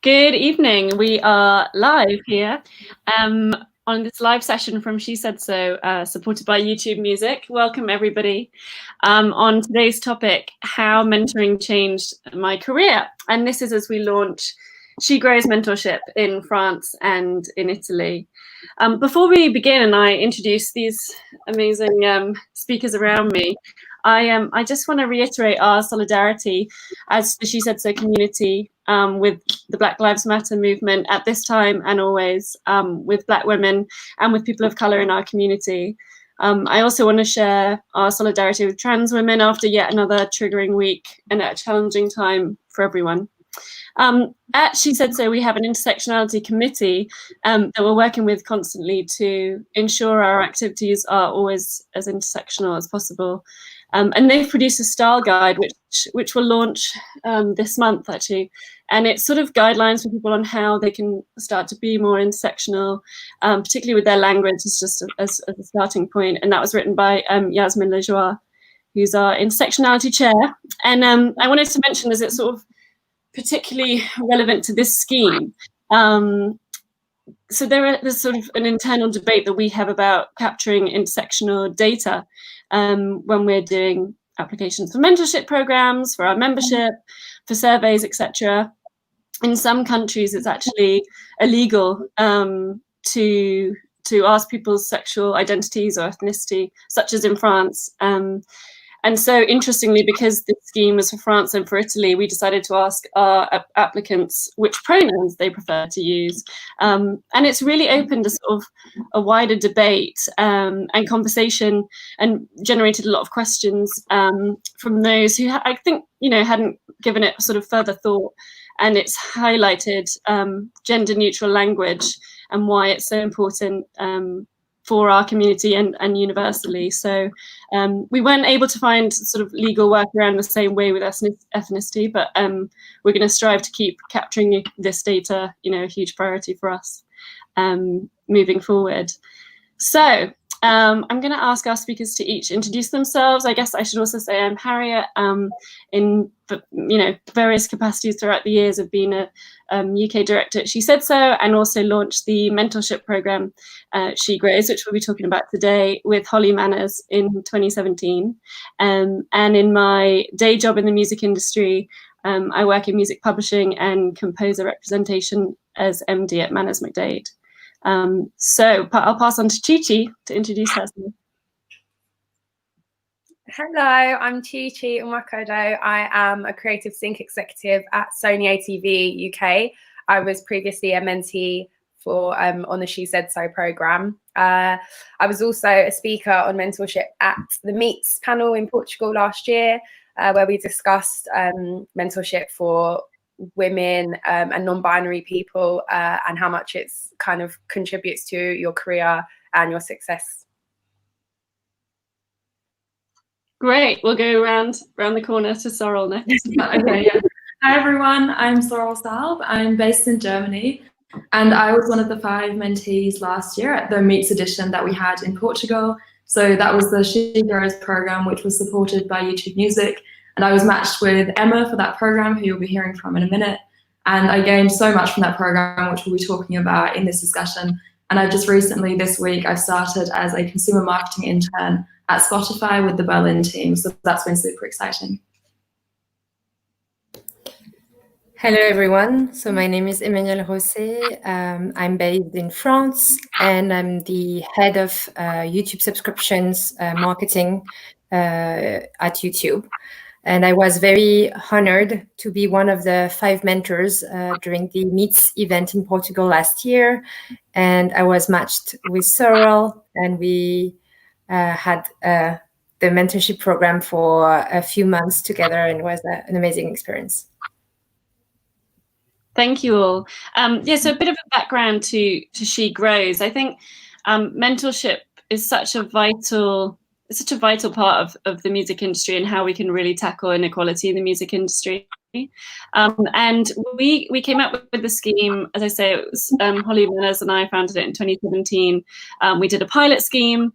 Good evening. We are live here on this live session from She Said So, supported by YouTube Music. Welcome, everybody. On today's topic, how mentoring changed my career. And this is as we launch She Grows mentorship in France and in Italy. Before we begin and I introduce these amazing speakers around me, I just want to reiterate our solidarity as the She Said So community with the Black Lives Matter movement at this time and always, with Black women and with people of colour in our community. I also want to share our solidarity with trans women after yet another triggering week and a challenging time for everyone. At She Said So, we have an intersectionality committee that we're working with constantly to ensure our activities are always as intersectional as possible. And they've produced a style guide, which will launch this month, actually. And it's sort of guidelines for people on how they can start to be more intersectional, particularly with their language, as just as a starting point. And that was written by Yasmin Lejoie, who's our intersectionality chair. And I wanted to mention, as it's sort of particularly relevant to this scheme. So there's sort of an internal debate that we have about capturing intersectional data when we're doing applications for mentorship programs, for our membership, for surveys, etc. In some countries, it's actually illegal to ask people's sexual identities or ethnicity, such as in France. And so interestingly, because this scheme was for France and for Italy, we decided to ask our applicants which pronouns they prefer to use. And it's really opened a sort of a wider debate and conversation, and generated a lot of questions from those who I think, hadn't given it sort of further thought. And it's highlighted gender neutral language and why it's so important for our community and universally. So we weren't able to find sort of legal work around the same way with ethnicity, but we're going to strive to keep capturing this data, a huge priority for us moving forward. So I'm going to ask our speakers to each introduce themselves. I guess I should also say I'm Harriet. In various capacities throughout the years, have been a UK director at She Said So, and also launched the mentorship program She Grows, which we'll be talking about today, with Holly Manners in 2017. And in my day job in the music industry, I work in music publishing and composer representation as MD at Manners McDade. So I'll pass on to Chi Chi to introduce herself. Hello, I'm Chi Chi Nwakodo. I am a creative sync executive at Sony ATV UK. I was previously a mentee for on the She Said So program. I was also a speaker on mentorship at the Meets panel in Portugal last year, where we discussed mentorship for women and non-binary people, and how much it's kind of contributes to your career and your success. Great, we'll go around the corner to Sorrel next. Okay, yeah. Hi everyone, I'm Sorrel Salb. I'm based in Germany, and I was one of the 5 mentees last year at the Meets edition that we had in Portugal. So that was the She Grows program, which was supported by YouTube Music. And I was matched with Emma for that program, who you'll be hearing from in a minute. And I gained so much from that program, which we'll be talking about in this discussion. And I've just recently, this week, I've started as a consumer marketing intern at Spotify with the Berlin team. So that's been super exciting. Hello, everyone. So my name is Emmanuelle Rosset. I'm based in France, and I'm the head of YouTube subscriptions marketing at YouTube. And I was very honored to be one of the 5 mentors during the Meets event in Portugal last year. And I was matched with Sorrel, and we had the mentorship program for a few months together, and it was an amazing experience. Thank you all. So a bit of a background to She Grows. I think mentorship is such a vital part of the music industry and how we can really tackle inequality in the music industry. And we came up with the scheme, as I say, it was Holly Manners and I founded it in 2017. We did a pilot scheme,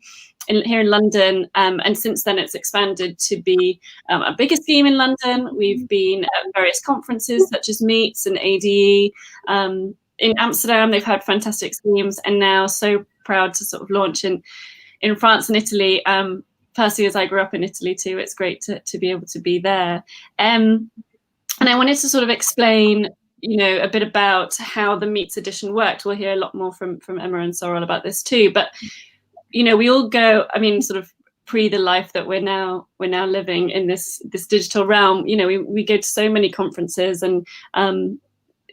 here in London, and since then it's expanded to be a bigger scheme in London. We've been at various conferences such as Meets and ADE. In Amsterdam, they've had fantastic schemes, and now so proud to sort of launch in France and Italy. Personally, as I grew up in Italy too, it's great to be able to be there. And I wanted to sort of explain, a bit about how the Meets edition worked. We'll hear a lot more from Emma and Sorrel about this too. But we all go, sort of pre the life that we're now living in this digital realm. We go to so many conferences, and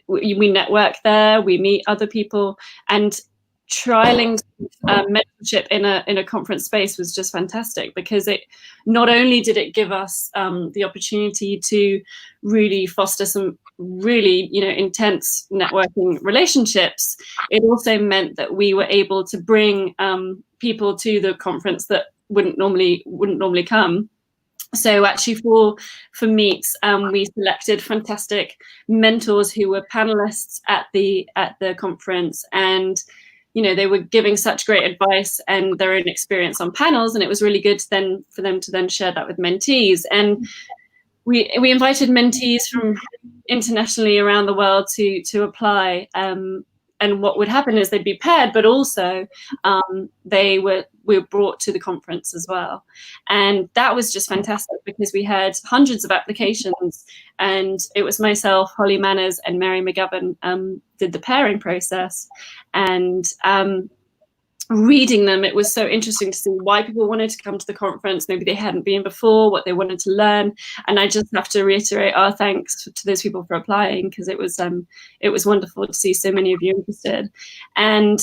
we network there, we meet other people, and trialing mentorship in a conference space was just fantastic, because it not only did it give us the opportunity to really foster some really intense networking relationships, it also meant that we were able to bring people to the conference that wouldn't normally come. So actually for Meets, we selected fantastic mentors who were panelists at the conference, and they were giving such great advice and their own experience on panels, and it was really good for them to then share that with mentees. And we invited mentees from internationally around the world to apply. And what would happen is they'd be paired, but also we were brought to the conference as well. And that was just fantastic, because we had hundreds of applications, and it was myself, Holly Manners, and Mary McGovern did the pairing process. And reading them, it was so interesting to see why people wanted to come to the conference. Maybe they hadn't been before, what they wanted to learn. And I just have to reiterate our thanks to those people for applying, because it was wonderful to see so many of you interested. And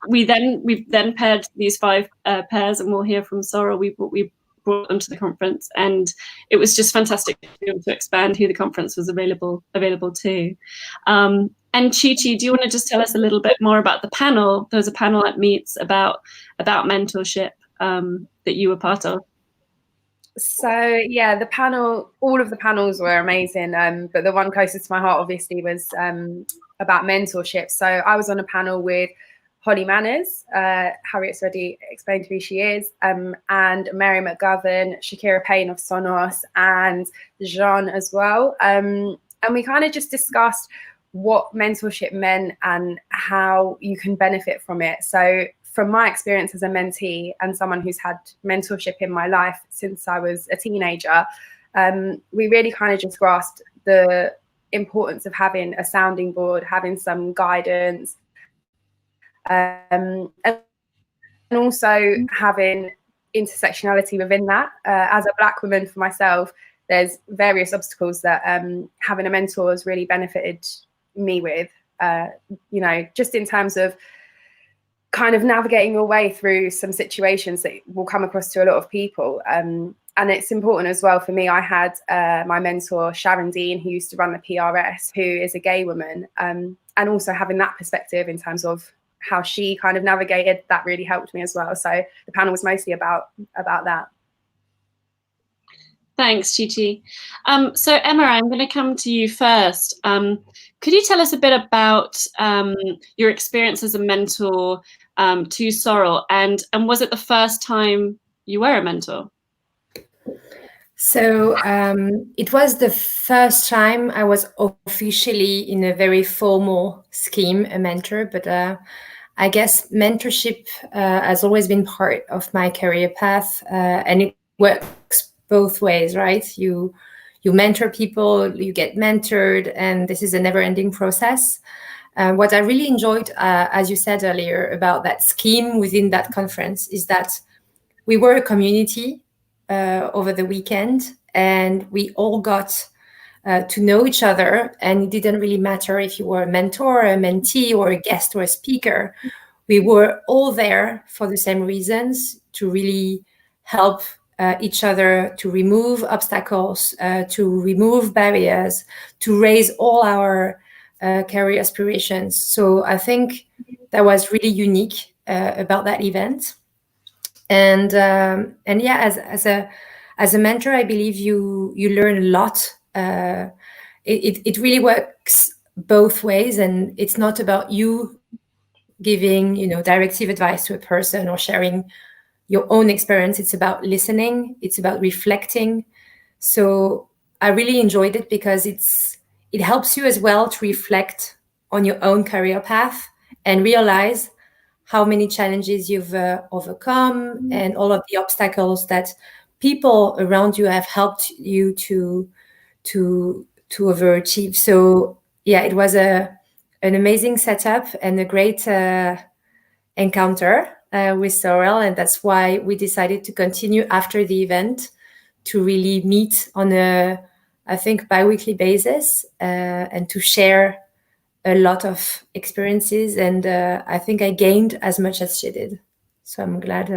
we then paired these 5 pairs, and we'll hear from Sorrel. We brought them to the conference, and it was just fantastic to be able to expand who the conference was available to. And Chi Chi, do you want to just tell us a little bit more about the panel? There was a panel at Meets about mentorship that you were part of. So yeah, all of the panels were amazing, but the one closest to my heart obviously was about mentorship. So I was on a panel with Holly Manners, Harriet's already explained who she is, and Mary McGovern, Shakira Payne of Sonos, and Jean as well. And we kind of just discussed what mentorship meant and how you can benefit from it. So from my experience as a mentee and someone who's had mentorship in my life since I was a teenager, we really kind of just grasped the importance of having a sounding board, having some guidance, and also having intersectionality within that. As a Black woman, for myself, there's various obstacles that having a mentor has really benefited me with, just in terms of kind of navigating your way through some situations that will come across to a lot of people. And it's important as well for me. I had my mentor, Sharon Dean, who used to run the PRS, who is a gay woman, and also having that perspective in terms of how she kind of navigated, that really helped me as well. So the panel was mostly about that. Thanks, Chi Chi. So Emma, I'm going to come to you first. Could you tell us a bit about your experience as a mentor to Sorrel, and was it the first time you were a mentor? So it was the first time I was officially in a very formal scheme, a mentor, but I guess mentorship has always been part of my career path, and it works both ways, right? You mentor people, you get mentored, and this is a never-ending process. What I really enjoyed, as you said earlier, about that scheme within that conference is that we were a community over the weekend, and we all got to know each other, and it didn't really matter if you were a mentor, a mentee, or a guest or a speaker. We were all there for the same reasons, to really help each other, to remove obstacles, to remove barriers, to raise all our career aspirations. So I think that was really unique about that event. And yeah, as a mentor, I believe you learn a lot. It really works both ways, and it's not about you giving directive advice to a person or sharing your own experience. It's about listening. It's about reflecting. So I really enjoyed it because it helps you as well to reflect on your own career path and realize how many challenges you've overcome and all of the obstacles that people around you have helped you to overachieve. So yeah, it was an amazing setup and a great encounter with Sorrel, and that's why we decided to continue after the event to really meet on a, I think, bi-weekly basis and to share a lot of experiences. And I think I gained as much as she did. So I'm glad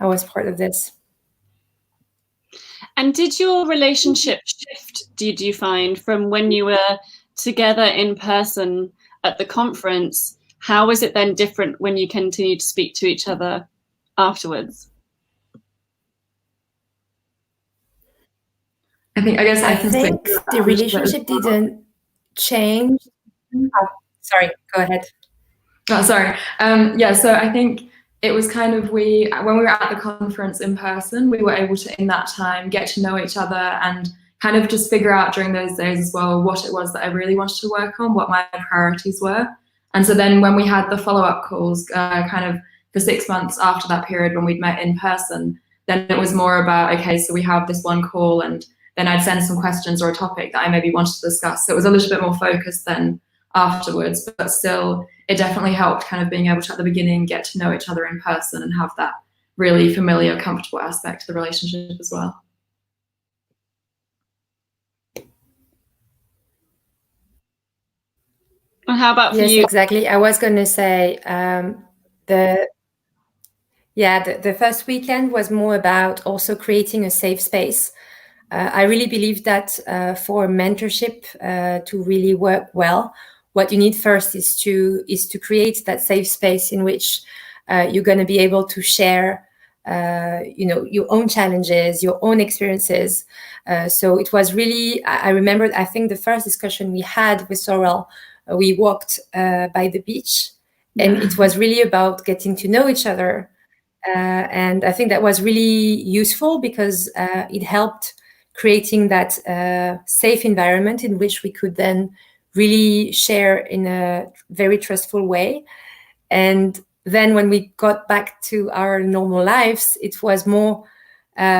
I was part of this. And did your relationship shift, did you find, from when you were together in person at the conference? How was it then different when you continued to speak to each other afterwards? I think the relationship didn't change. Oh, sorry, go ahead. Oh, sorry. Yeah, so I think it was kind of when we were at the conference in person, we were able to, in that time, get to know each other and kind of just figure out during those days as well what it was that I really wanted to work on, what my priorities were. And so then when we had the follow-up calls, kind of for 6 months after that period when we'd met in person, then it was more about, okay, so we have this one call, and then I'd send some questions or a topic that I maybe wanted to discuss. So it was a little bit more focused then afterwards, but still it definitely helped kind of being able to at the beginning get to know each other in person and have that really familiar, comfortable aspect to the relationship as well. And how about for you? Yes, exactly. I was going to say the first weekend was more about also creating a safe space. I really believe that for mentorship to really work well, what you need first is to create that safe space in which you're going to be able to share, your own challenges, your own experiences. So it was really, I remember, I think the first discussion we had with Sorrel, we walked by the beach, and it was really about getting to know each other. And I think that was really useful because it helped creating that safe environment in which we could then really share in a very trustful way. And then when we got back to our normal lives, it was more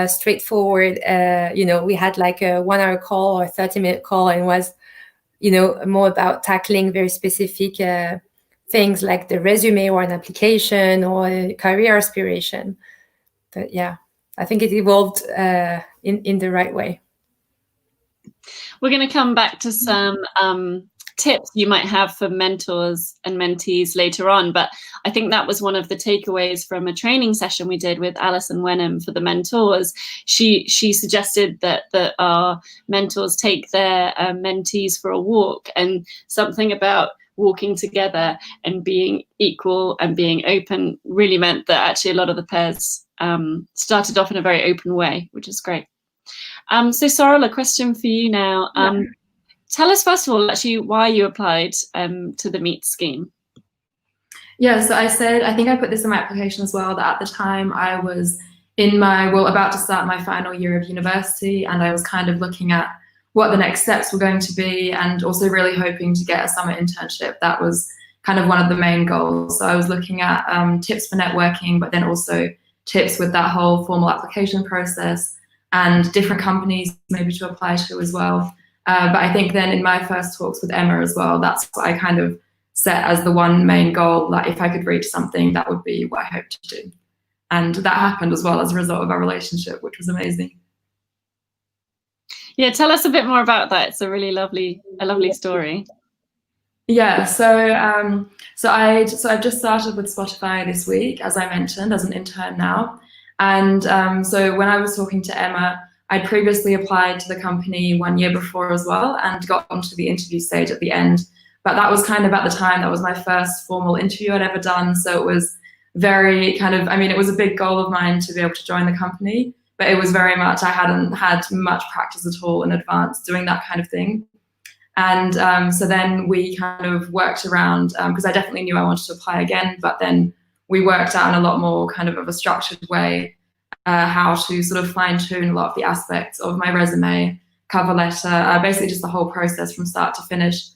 straightforward. We had like a 1 hour call or a 30-minute call, and it was, more about tackling very specific things like the resume or an application or a career aspiration. But yeah, I think it evolved in the right way. We're going to come back to some tips you might have for mentors and mentees later on, but I think that was one of the takeaways from a training session we did with Alison Wenham for the mentors. She suggested that our mentors take their mentees for a walk, and something about walking together and being equal and being open really meant that actually a lot of the pairs started off in a very open way, which is great. So Sorrel, a question for you now. Tell us first of all, actually, why you applied to the MEET scheme. Yeah, so I think I put this in my application as well, that at the time I was about to start my final year of university, and I was kind of looking at what the next steps were going to be, and also really hoping to get a summer internship. That was kind of one of the main goals. So I was looking at tips for networking, but then also tips with that whole formal application process and different companies maybe to apply to as well. But I think then in my first talks with Emma as well, that's what I kind of set as the one main goal, that if I could reach something, that would be what I hoped to do. And that happened as well as a result of our relationship, which was amazing. Yeah, tell us a bit more about that. It's a really lovely story. Yeah, so I've just started with Spotify this week, as I mentioned, as an intern now. And so when I was talking to Emma, I'd previously applied to the company 1 year before as well and got onto the interview stage at the end. But that was kind of at the time, that was my first formal interview I'd ever done. So it was very it was a big goal of mine to be able to join the company, but it was very much, I hadn't had much practice at all in advance doing that kind of thing. And so then we kind of worked around, because I definitely knew I wanted to apply again, but then we worked out in a lot more kind of a structured way how to sort of fine tune a lot of the aspects of my resume, cover letter, basically just the whole process from start to finish,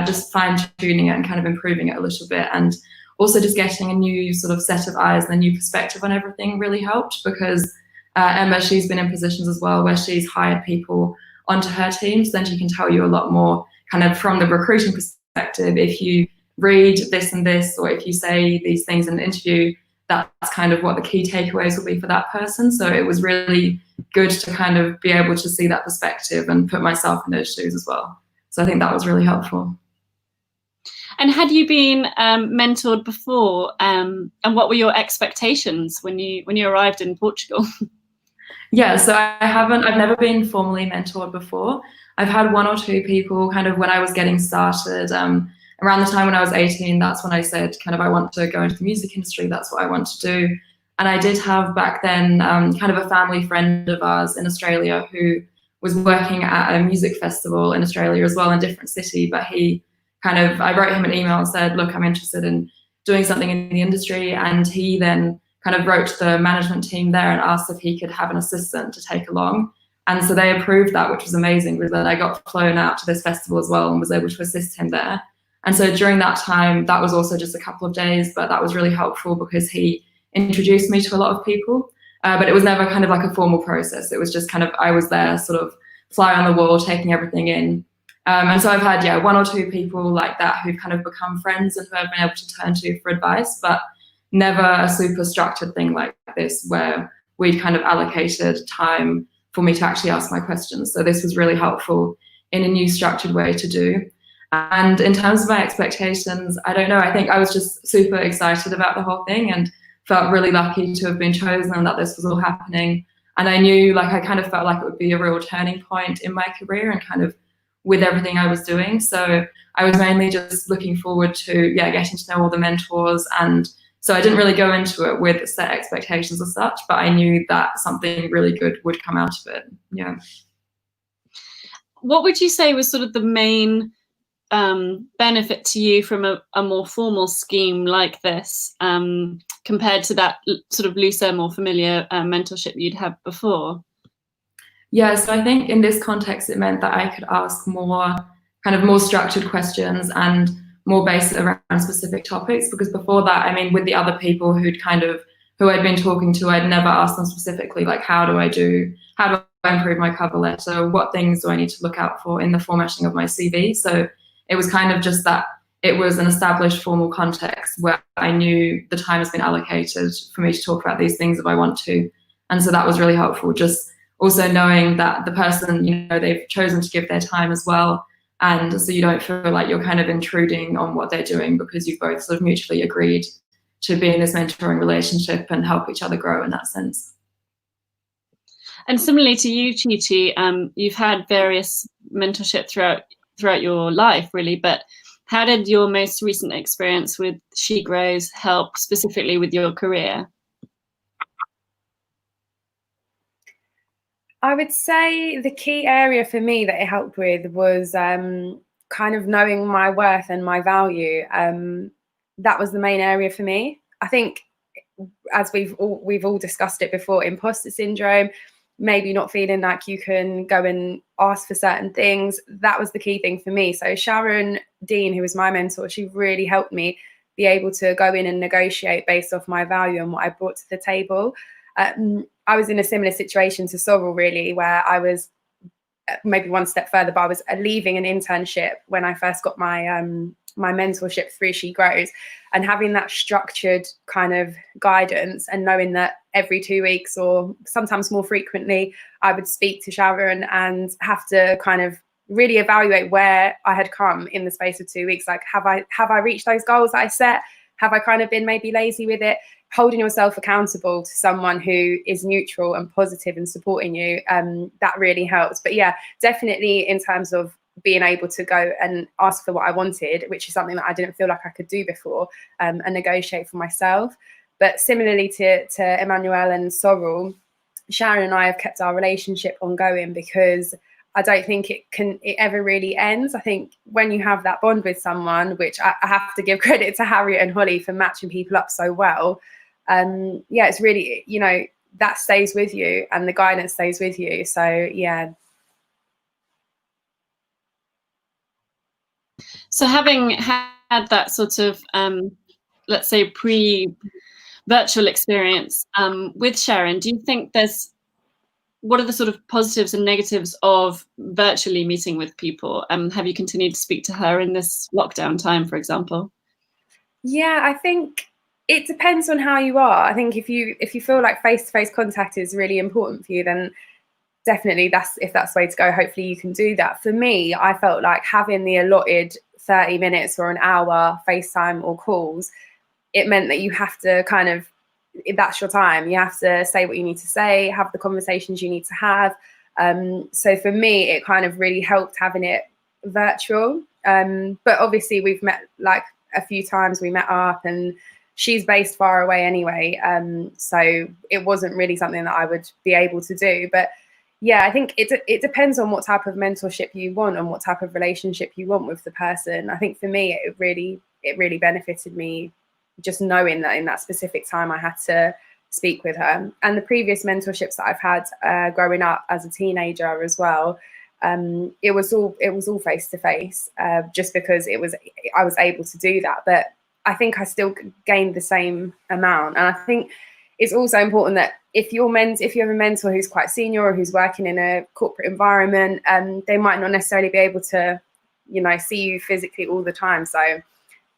just fine tuning it and kind of improving it a little bit. And also just getting a new sort of set of eyes and a new perspective on everything really helped, because Emma, she's been in positions as well where she's hired people onto her teams, then she can tell you a lot more kind of from the recruiting perspective. If you read this and this, or if you say these things in the interview, that's kind of what the key takeaways will be for that person. So it was really good to kind of be able to see that perspective and put myself in those shoes as well. So I think that was really helpful. And had you been mentored before? And what were your expectations when you arrived in Portugal? Yeah, so I've never been formally mentored before. I've had one or two people kind of when I was getting started, around the time when I was 18, that's when I said kind of I want to go into the music industry, that's what I want to do. And I did have back then kind of a family friend of ours in Australia who was working at a music festival in Australia as well, in a different city, but he kind of, I wrote him an email and said, look, I'm interested in doing something in the industry. And he then kind of wrote to the management team there and asked if he could have an assistant to take along. And so they approved that, which was amazing, because then I got flown out to this festival as well and was able to assist him there. And so during that time, that was also just a couple of days, but that was really helpful because he introduced me to a lot of people. But it was never kind of like a formal process. It was just kind of, I was there sort of fly on the wall, taking everything in. And so I've had, yeah, one or two people like that who've kind of become friends and who I've been able to turn to for advice, but never a super structured thing like this where we'd kind of allocated time for me to actually ask my questions. So this was really helpful in a new structured way to do. And in terms of my expectations, I don't know, I think I was just super excited about the whole thing and felt really lucky to have been chosen and that this was all happening. And I knew, like, I kind of felt like it would be a real turning point in my career and kind of with everything I was doing. So I was mainly just looking forward to, yeah, getting to know all the mentors. And so I didn't really go into it with set expectations as such, but I knew that something really good would come out of it. Yeah. What would you say was sort of the main benefit to you from a more formal scheme like this compared to that sort of looser, more familiar mentorship you'd had before? Yeah, so I think in this context, it meant that I could ask more structured questions and more based around specific topics, because before that, I mean, with the other people who I'd been talking to, I'd never asked them specifically, like, how do I improve my cover letter? What things do I need to look out for in the formatting of my CV? So it was kind of just that it was an established formal context where I knew the time has been allocated for me to talk about these things if I want to. And so that was really helpful. Just also knowing that the person, you know, they've chosen to give their time as well. And so you don't feel like you're kind of intruding on what they're doing, because you've both sort of mutually agreed to be in this mentoring relationship and help each other grow in that sense. And similarly to you, Chi Chi, you've had various mentorship throughout your life, really, but how did your most recent experience with she.grows help specifically with your career? I would say the key area for me that it helped with was kind of knowing my worth and my value. That was the main area for me. I think, as we've all discussed it before, imposter syndrome, maybe not feeling like you can go and ask for certain things. That was the key thing for me. So Sharon Dean, who was my mentor, she really helped me be able to go in and negotiate based off my value and what I brought to the table. I was in a similar situation to Sorrel, really, where I was maybe one step further, but I was leaving an internship when I first got my my mentorship through she.grows, and having that structured kind of guidance and knowing that every 2 weeks or sometimes more frequently, I would speak to Sharon and have to kind of really evaluate where I had come in the space of 2 weeks. Like, have I reached those goals that I set? Have I kind of been maybe lazy with it? Holding yourself accountable to someone who is neutral and positive and supporting you, that really helps. But yeah, definitely in terms of being able to go and ask for what I wanted, which is something that I didn't feel like I could do before, and negotiate for myself. But similarly to Emmanuelle and Sorrel, Sharon and I have kept our relationship ongoing because I don't think it ever really ends. I think when you have that bond with someone, which I have to give credit to Harriet and Holly for matching people up so well. Yeah, it's really, you know, that stays with you and the guidance stays with you. So yeah. So having had that sort of, let's say, pre-virtual experience with Sharon, do you think what are the sort of positives and negatives of virtually meeting with people? Have you continued to speak to her in this lockdown time, for example? Yeah, I think it depends on how you are. I think if you feel like face-to-face contact is really important for you, then definitely that's the way to go. Hopefully you can do that. For me, I felt like having the allotted 30 minutes or an hour FaceTime or calls, it meant that you have to kind of, that's your time. You have to say what you need to say, have the conversations you need to have. So for me, it kind of really helped having it virtual. But obviously we've met like a few times, we met up, and she's based far away anyway. So it wasn't really something that I would be able to do. But yeah, I think it depends on what type of mentorship you want and what type of relationship you want with the person. I think for me, it really benefited me just knowing that in that specific time I had to speak with her. And the previous mentorships that I've had growing up as a teenager as well, it was all face to face, just because I was able to do that. But I think I still gained the same amount. And I think it's also important that if you have a mentor who's quite senior or who's working in a corporate environment, they might not necessarily be able to, you know, see you physically all the time. So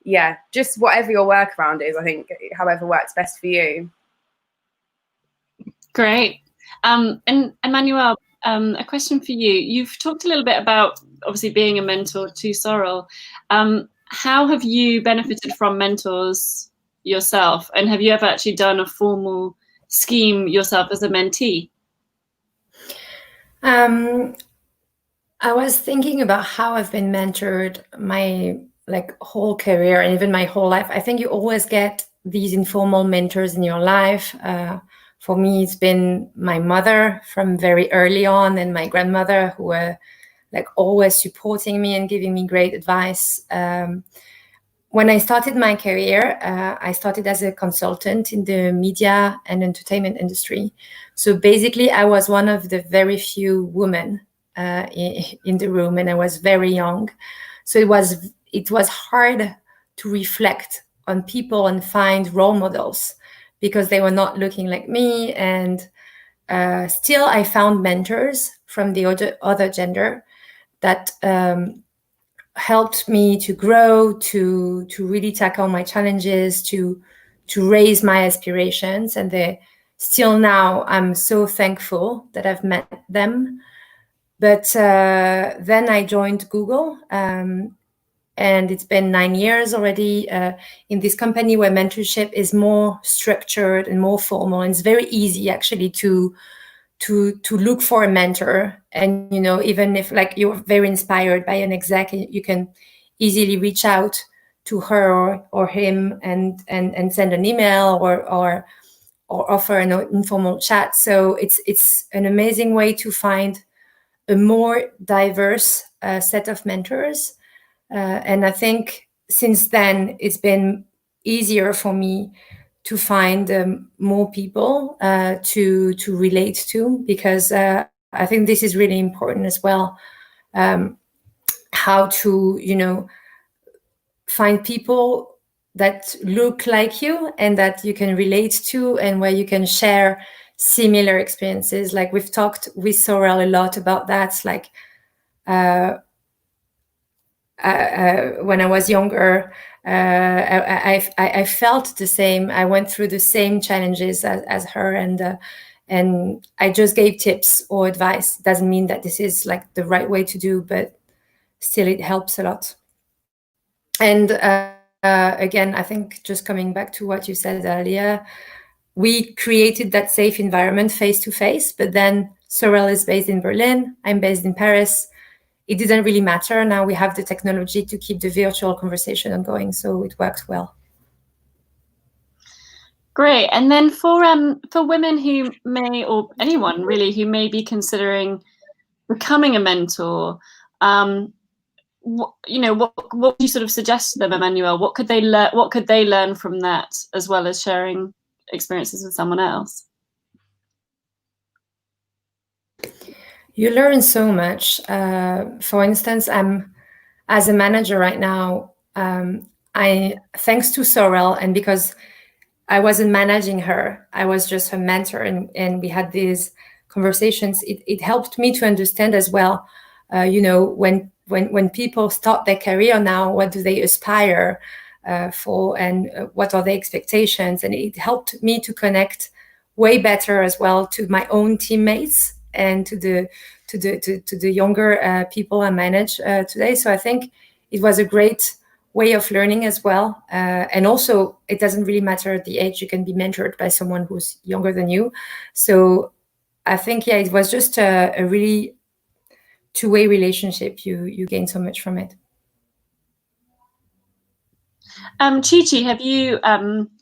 yeah, just whatever your workaround is, I think, however works best for you. Great. And Emmanuelle, a question for you. You've talked a little bit about obviously being a mentor to Sorrel. How have you benefited from mentors yourself? And have you ever actually done a formal scheme yourself as a mentee? I was thinking about how I've been mentored my whole career and even my whole life. I think you always get these informal mentors in your life. For me, it's been my mother from very early on and my grandmother, who were like always supporting me and giving me great advice. When I started my career, I started as a consultant in the media and entertainment industry. So basically, I was one of the very few women in the room, and I was very young. So it was hard to reflect on people and find role models because they were not looking like me. And still, I found mentors from the other gender that helped me to grow, to really tackle my challenges, to raise my aspirations. And still now, I'm so thankful that I've met them. But then I joined Google, and it's been 9 years already in this company where mentorship is more structured and more formal. And it's very easy actually to look for a mentor. And, you know, even if like you're very inspired by an exec, you can easily reach out to her or him and send an email or offer an informal chat. So it's an amazing way to find a more diverse set of mentors. And I think since then, it's been easier for me to find more people to relate to, because I think this is really important as well. How to, you know, find people that look like you and that you can relate to and where you can share similar experiences. Like we've talked with Sorrel a lot about that. Like when I was younger, I felt the same. I went through the same challenges as her, and I just gave tips or advice. It doesn't mean that this is like the right way to do, but still it helps a lot. And again, I think just coming back to what you said earlier, we created that safe environment face to face, but then Sorrel is based in Berlin, I'm based in Paris. It didn't really matter. Now we have the technology to keep the virtual conversation ongoing, so it worked well. Great. And then for women who may, or anyone really, who may be considering becoming a mentor, what would you sort of suggest to them, Emmanuelle? What could they learn? What could they learn from that, as well as sharing experiences with someone else? You learn so much. For instance, I'm as a manager right now. Thanks to Sorrel, and because I wasn't managing her, I was just her mentor, and we had these conversations. It helped me to understand as well. When people start their career now, what do they aspire for, and what are their expectations? And it helped me to connect way better as well to my own teammates and to the younger people I manage today. So I think it was a great way of learning as well. And also, it doesn't really matter the age. You can be mentored by someone who's younger than you. So I think, yeah, it was just a really two-way relationship. You gain so much from it. Chi Chi, have you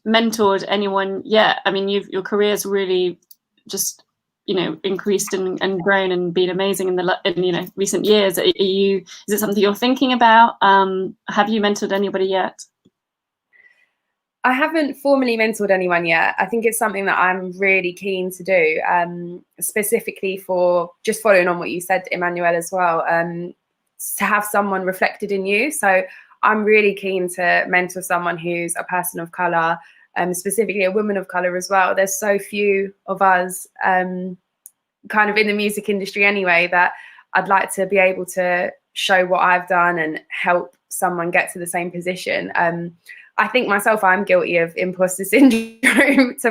mentored anyone yet? I mean, your career's really just increased and grown and been amazing in recent years. Is it something you're thinking about? Have you mentored anybody yet? I haven't formally mentored anyone yet. I think it's something that I'm really keen to do, specifically for just following on what you said, Emmanuelle, as well, to have someone reflected in you. So I'm really keen to mentor someone who's a person of colour, specifically a woman of colour as well. There's so few of us kind of in the music industry anyway, that I'd like to be able to show what I've done and help someone get to the same position. I think myself, I'm guilty of imposter syndrome to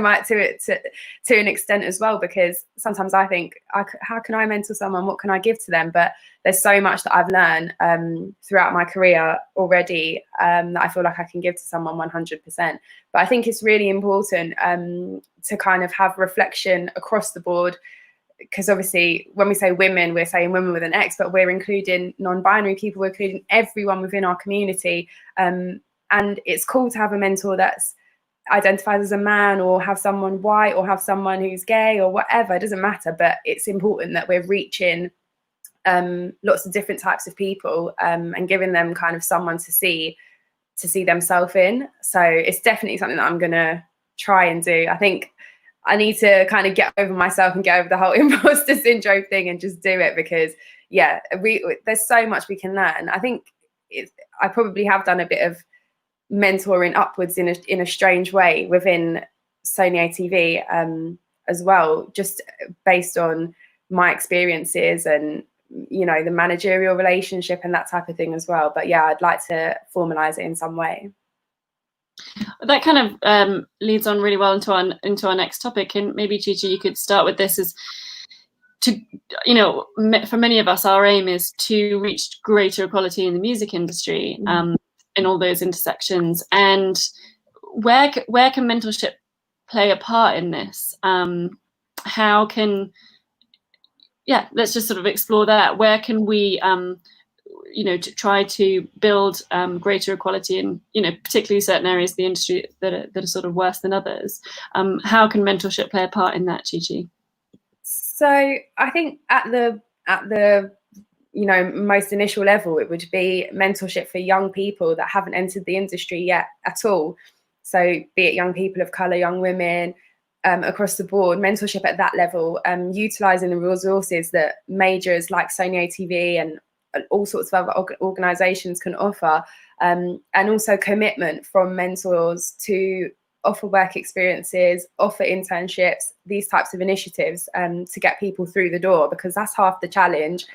an extent as well, because sometimes I think, how can I mentor someone? What can I give to them? But there's so much that I've learned throughout my career already that I feel like I can give to someone 100%. But I think it's really important to kind of have reflection across the board, because obviously when we say women, we're saying women with an X, but we're including non-binary people, we're including everyone within our community. And it's cool to have a mentor that's identified as a man, or have someone white, or have someone who's gay, or whatever. It doesn't matter, but it's important that we're reaching lots of different types of people and giving them kind of someone to see themselves in. So it's definitely something that I'm gonna try and do. I think I need to kind of get over myself and get over the whole imposter syndrome thing and just do it, because yeah, there's so much we can learn. I think I probably have done a bit of mentoring upwards in a strange way within Sony ATV as well, just based on my experiences and the managerial relationship and that type of thing as well. But yeah, I'd like to formalize it in some way. That kind of leads on really well into our next topic, and maybe Chi Chi, you could start with this. Is to for many of us, our aim is to reach greater equality in the music industry. In all those intersections, and where can mentorship play a part in this? How can, let's just sort of explore that. Where can we to try to build greater equality in particularly certain areas of the industry that are sort of worse than others? How can mentorship play a part in that, Chi Chi? So I think at the most initial level, it would be mentorship for young people that haven't entered the industry yet at all. So be it young people of colour, young women, across the board, mentorship at that level, utilising the resources that majors like Sony ATV and all sorts of other organisations can offer, and also commitment from mentors to offer work experiences, offer internships, these types of initiatives to get people through the door, because that's half the challenge.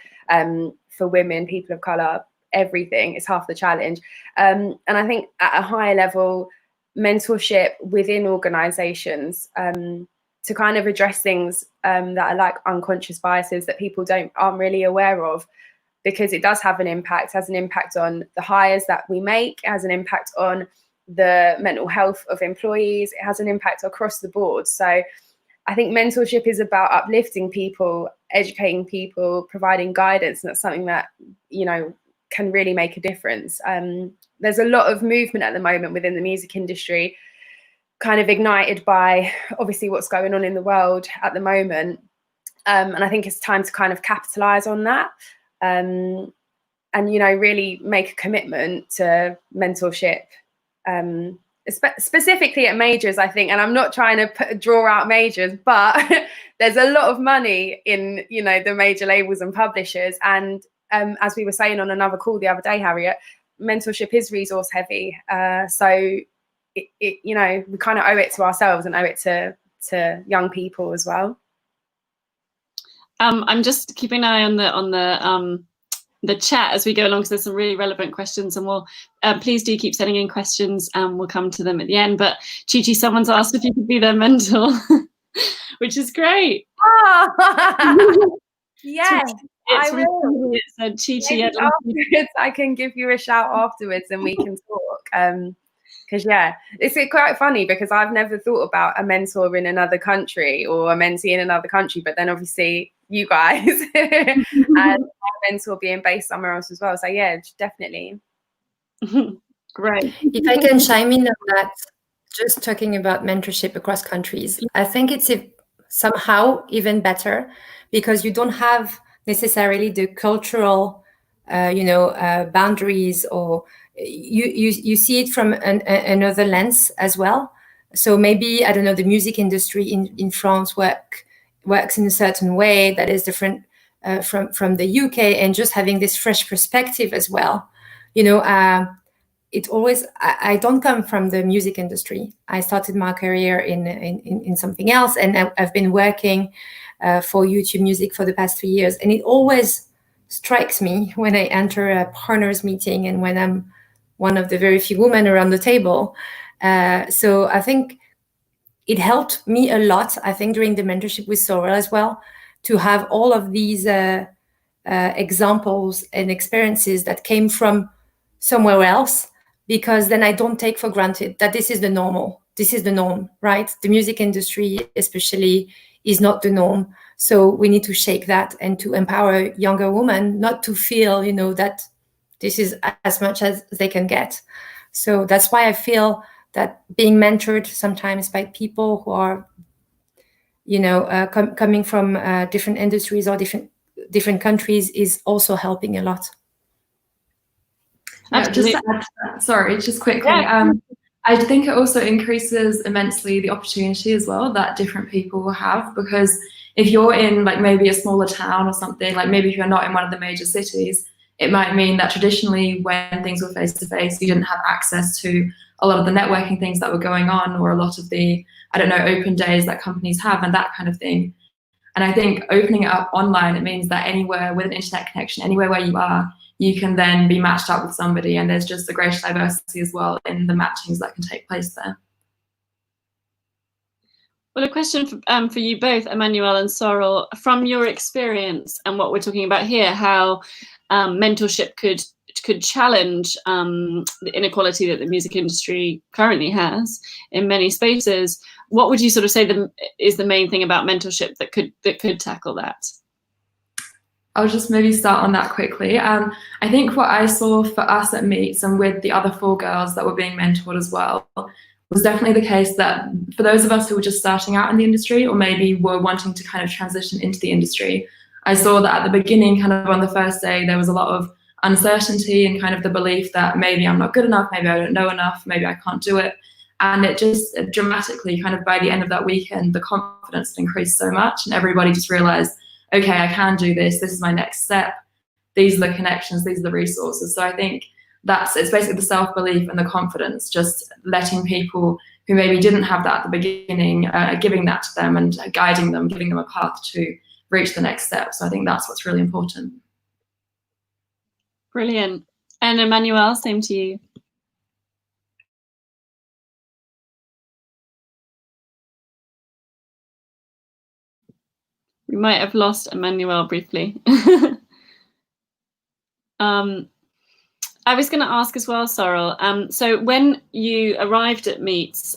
For women, people of colour, everything is half the challenge. And I think at a higher level, mentorship within organisations to kind of address things that are like unconscious biases that people aren't really aware of, because it does have an impact. It has an impact on the hires that we make, it has an impact on the mental health of employees, it has an impact across the board. So I think mentorship is about uplifting people, educating people, providing guidance, and that's something that can really make a difference. There's a lot of movement at the moment within the music industry, kind of ignited by obviously what's going on in the world at the moment, And I think it's time to kind of capitalize on that. And, you know, really make a commitment to mentorship, specifically at majors, I think. And I'm not trying to draw out majors, but there's a lot of money in, you know, the major labels and publishers. And as we were saying on another call the other day, Harriet, mentorship is resource heavy. So, you know, we kind of owe it to ourselves and owe it to young people as well. I'm just keeping an eye on the chat as we go along, because there's some really relevant questions, and we'll please do keep sending in questions and we'll come to them at the end. But Chi Chi, someone's asked if you could be their mentor, which is great. Oh, yes, it's I will. It said, Chi Chi, afterwards, I can give you a shout afterwards and we can talk. Because yeah, it's quite funny because I've never thought about a mentor in another country or a mentee in another country, but then obviously you guys and my mentor being based somewhere else as well. So yeah, definitely. Great. If I can chime in on that, just talking about mentorship across countries, I think it's somehow even better because you don't have necessarily the cultural, boundaries, or you see it from another lens as well. So maybe, I don't know, the music industry in France works in a certain way that is different from the UK, and just having this fresh perspective as well. It always, I don't come from the music industry. I started my career in something else, and I've been working for YouTube Music for the past 3 years. And it always strikes me when I enter a partners meeting and when I'm one of the very few women around the table. So I think it helped me a lot, I think, during the mentorship with Sorrel as well, to have all of these examples and experiences that came from somewhere else, because then I don't take for granted that this is the normal. This is the norm, right? The music industry especially is not the norm. So we need to shake that and to empower younger women not to feel, that this is as much as they can get. So that's why I feel that being mentored sometimes by people who are, coming from different industries or different countries is also helping a lot. Just to add to that, sorry, just quickly. Yeah. I think it also increases immensely the opportunity as well that different people will have, because if you're in like maybe a smaller town or something, like maybe if you're not in one of the major cities, it might mean that traditionally when things were face-to-face, you didn't have access to a lot of the networking things that were going on, or a lot of the, open days that companies have and that kind of thing. And I think opening it up online, it means that anywhere with an internet connection, anywhere where you are, you can then be matched up with somebody, and there's just a greater diversity as well in the matchings that can take place there. Well, a question for you both, Emmanuelle and Sorrel, from your experience and what we're talking about here, how mentorship could challenge the inequality that the music industry currently has in many spaces. What would you sort of say is the main thing about mentorship that could tackle that? I'll just maybe start on that quickly. I think what I saw for us at Meets and with the other 4 girls that were being mentored as well was definitely the case that for those of us who were just starting out in the industry, or maybe were wanting to kind of transition into the industry, I saw that at the beginning, kind of on the first day, there was a lot of uncertainty and kind of the belief that maybe I'm not good enough, maybe I don't know enough, maybe I can't do it. And it just dramatically, kind of by the end of that weekend, the confidence increased so much, and everybody just realized, okay, I can do this. This is my next step. These are the connections. These are the resources. So I think it's basically the self-belief and the confidence, just letting people who maybe didn't have that at the beginning, giving that to them and guiding them, giving them a path to reach the next step. So I think that's what's really important. Brilliant. And Emmanuelle, same to you. We might have lost Emmanuelle briefly. I was going to ask as well, Sorrel. So when you arrived at Meets,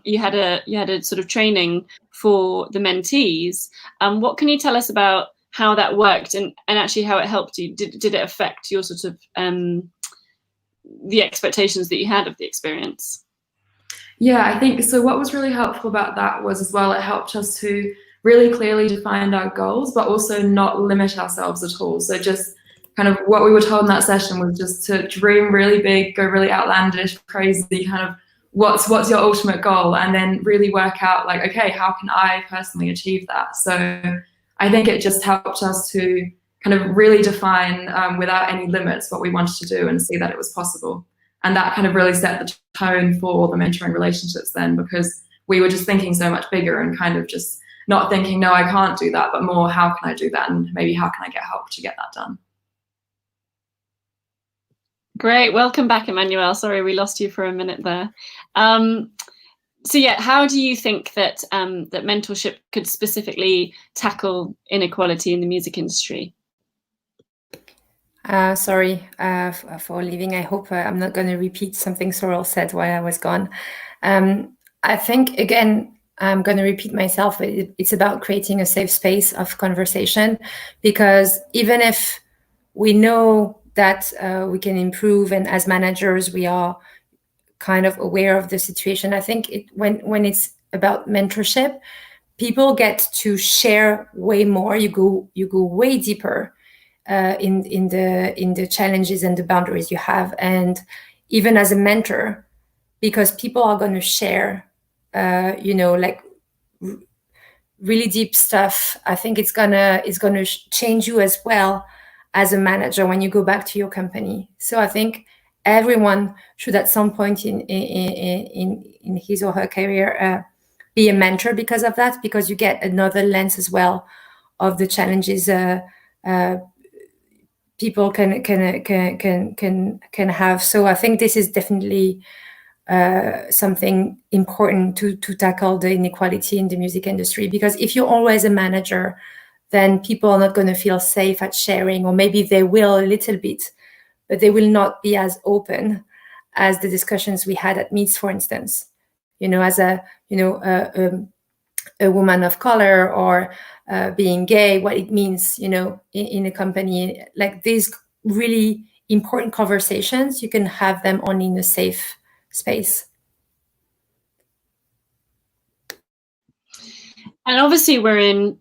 you had a sort of training for the mentees. What can you tell us about how that worked and actually how it helped you? Did it affect your sort of the expectations that you had of the experience? Yeah, I think so. What was really helpful about that was as well, it helped us to really clearly defined our goals, but also not limit ourselves at all. So just kind of what we were told in that session was just to dream really big, go really outlandish, crazy, kind of what's your ultimate goal, and then really work out like, okay, how can I personally achieve that? So I think it just helped us to kind of really define without any limits what we wanted to do and see that it was possible. And that kind of really set the tone for all the mentoring relationships then, because we were just thinking so much bigger and kind of just not thinking, no, I can't do that, but more, how can I do that? And maybe how can I get help to get that done? Great, welcome back, Emmanuelle. Sorry, we lost you for a minute there. So yeah, how do you think that that mentorship could specifically tackle inequality in the music industry? Sorry for leaving. I hope I'm not going to repeat something Sorrel said while I was gone. I think, again, I'm going to repeat myself, but it's about creating a safe space of conversation, because even if we know that we can improve, and as managers, we are kind of aware of the situation, I think when it's about mentorship, people get to share way more. You go way deeper in the challenges and the boundaries you have, and even as a mentor, because people are going to share, like really deep stuff. I think it's gonna change you as well as a manager when you go back to your company. So I think everyone should at some point in his or her career be a mentor because of that, because you get another lens as well of the challenges people can have. So I think this is definitely something important to tackle the inequality in the music industry, because if you're always a manager, then people are not going to feel safe at sharing, or maybe they will a little bit, but they will not be as open as the discussions we had at Meets, for instance. As a woman of color, or being gay, what it means, in a company. Like these really important conversations, you can have them only in a safe space. And obviously we're in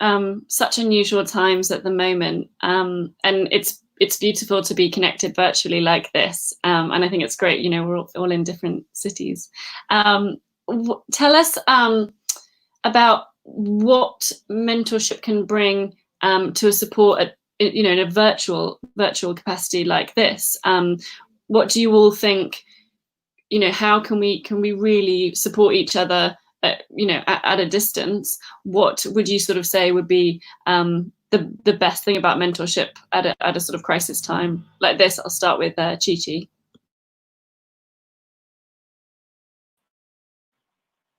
such unusual times at the moment, and it's beautiful to be connected virtually like this, and I think it's great, we're all in different cities. Tell us about what mentorship can bring to a support in a virtual capacity like this. What do you all think, how can we really support each other at a distance? What would you sort of say would be the best thing about mentorship at a sort of crisis time like this? I'll start with Chi Chi.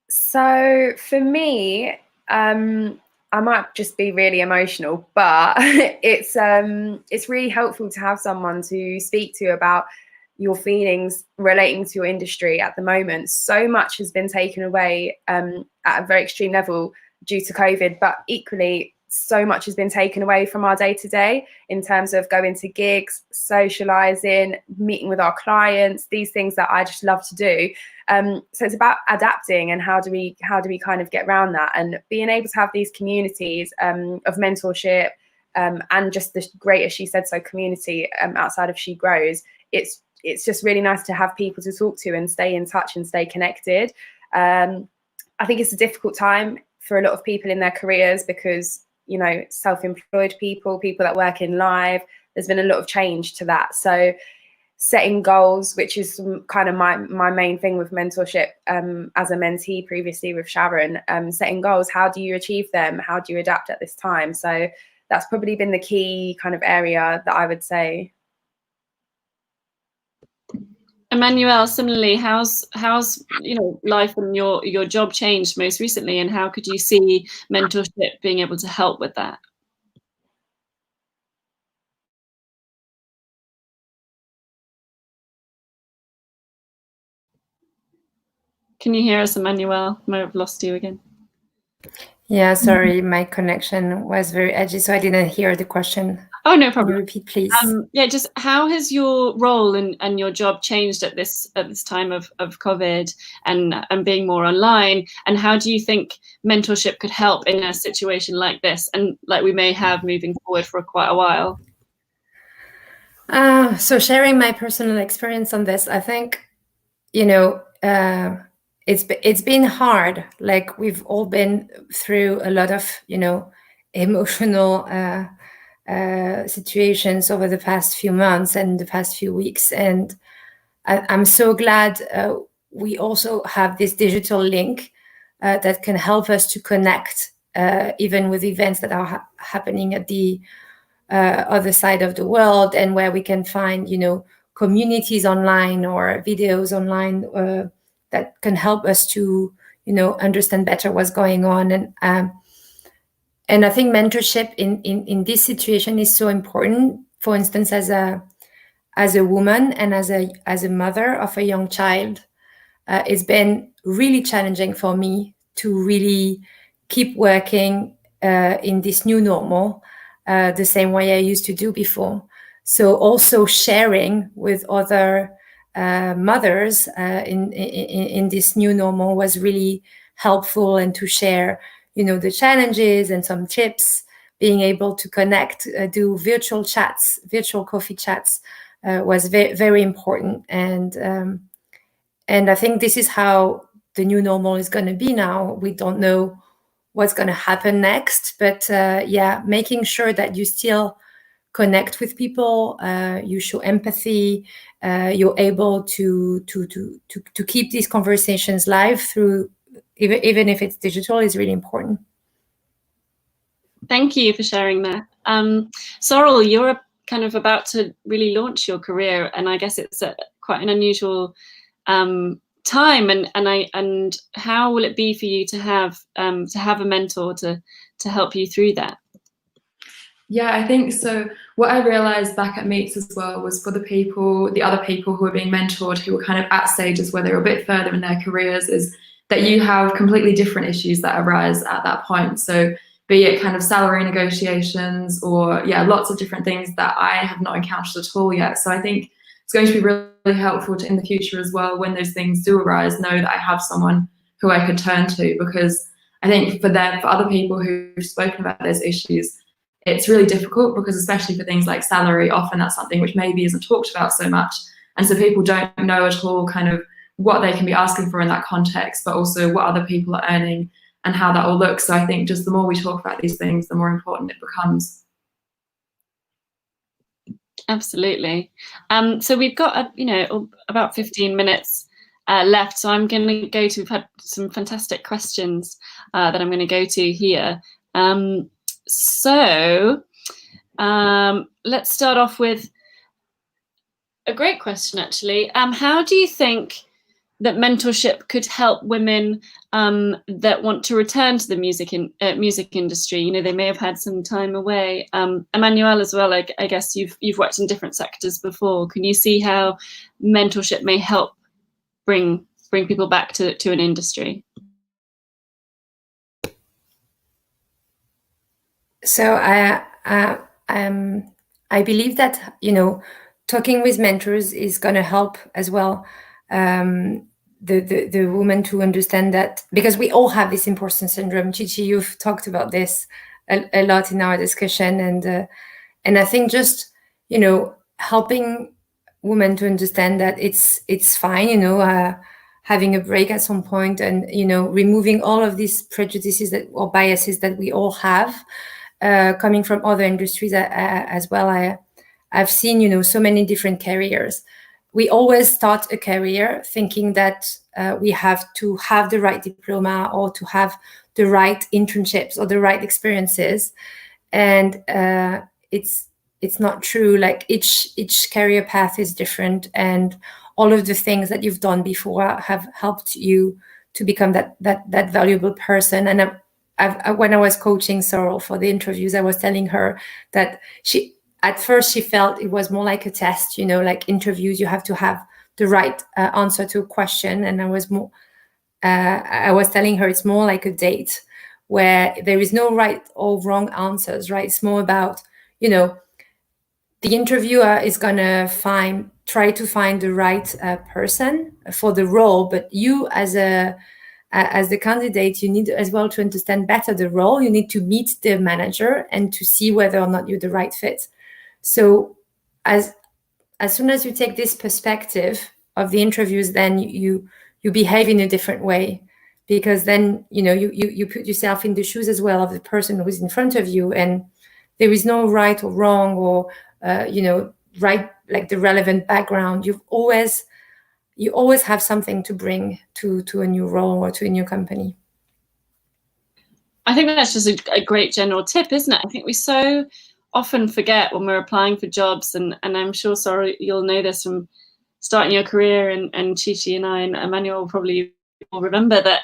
So for me, I might just be really emotional, but it's really helpful to have someone to speak to about your feelings relating to your industry at the moment. So much has been taken away at a very extreme level due to COVID, but equally so much has been taken away from our day-to-day in terms of going to gigs, socializing, meeting with our clients, these things that I just love to do. So it's about adapting, and how do we kind of get around that, and being able to have these communities of mentorship and just the greater She Said So community outside of she.grows. It's just really nice to have people to talk to and stay in touch and stay connected. I think it's a difficult time for a lot of people in their careers because, self-employed people that work in live, there's been a lot of change to that. So setting goals, which is kind of my main thing with mentorship as a mentee previously with Sharon, setting goals, how do you achieve them? How do you adapt at this time? So that's probably been the key kind of area that I would say. Emmanuelle, similarly, how's life and your job changed most recently, and how could you see mentorship being able to help with that? Can you hear us, Emmanuelle? I might have lost you again. Yeah, sorry, my connection was very edgy, so I didn't hear the question. Oh, no Can you problem. repeat, please? Yeah, just how has your role and your job changed at this time of COVID and being more online? And how do you think mentorship could help in a situation like this, and like we may have moving forward for quite a while? So sharing my personal experience on this, I think, you know, it's been hard. Like we've all been through a lot of, you know, emotional situations over the past few months and the past few weeks. And I'm so glad we also have this digital link that can help us to connect, even with events that are happening at the other side of the world, and where we can find, you know, communities online or videos online that can help us to, you know, understand better what's going on. And I think mentorship in this situation is so important. For instance, as a woman and as a mother of a young child, it's been really challenging for me to really keep working in this new normal the same way I used to do before. So also sharing with other mothers in this new normal was really helpful, and to share, you know, the challenges and some tips, being able to connect, do virtual chats, virtual coffee chats was very important. And I think this is how the new normal is going to be now. We don't know what's going to happen next, but yeah, making sure that you still connect with people, you show empathy, you're able to keep these conversations live through, even if it's digital, is really important. Thank you for sharing that. Sorrel, you're kind of about to really launch your career, and I guess it's quite an unusual time. And how will it be for you to have a mentor to help you through that? Yeah, I think so. What I realized back at Meets as well was for the other people who are being mentored, who were kind of at stages where they're a bit further in their careers, is that you have completely different issues that arise at that point. So be it kind of salary negotiations or, yeah, lots of different things that I have not encountered at all yet. So I think it's going to be really helpful in the future as well, when those things do arise, know that I have someone who I could turn to, because I think for other people who've spoken about those issues, it's really difficult, because especially for things like salary, often that's something which maybe isn't talked about so much. And so people don't know at all kind of what they can be asking for in that context, but also what other people are earning and how that all looks. So I think just the more we talk about these things, the more important it becomes. Absolutely. So we've got about 15 minutes left. So I'm going to go to, we've had some fantastic questions that I'm going to go to here. So let's start off with a great question, actually. How do you think that mentorship could help women that want to return to the music industry? You know, they may have had some time away. Emmanuelle as well, I guess you've worked in different sectors before. Can you see how mentorship may help bring people back to an industry? So I believe that, you know, talking with mentors is going to help as well, the woman to understand that, because we all have this imposter syndrome. Chi Chi, you've talked about this a lot in our discussion, and I think just, you know, helping women to understand that it's fine, you know, having a break at some point, and, you know, removing all of these prejudices or biases that we all have. Coming from other industries as well, I've seen, you know, so many different careers. We always start a career thinking that we have to have the right diploma or to have the right internships or the right experiences, and it's not true. Like each career path is different, and all of the things that you've done before have helped you to become that valuable person. And when I was coaching Sorrel for the interviews, I was telling her that at first she felt it was more like a test, you know, like interviews, you have to have the right answer to a question. And I was telling her it's more like a date where there is no right or wrong answers, right? It's more about, you know, the interviewer is going to try to find the right person for the role, but you as the candidate, you need as well to understand better the role. You need to meet the manager and to see whether or not you're the right fit. So as soon as you take this perspective of the interviews, then you behave in a different way, because then you put yourself in the shoes as well of the person who's in front of you, and there is no right or wrong or right, like the relevant background. You always have something to bring to a new role or to a new company. I think that's just a great general tip, isn't it? I think we so often forget when we're applying for jobs, and I'm sure, Sorrel, you'll know this from starting your career, and Chi Chi and I and Emmanuelle probably will remember that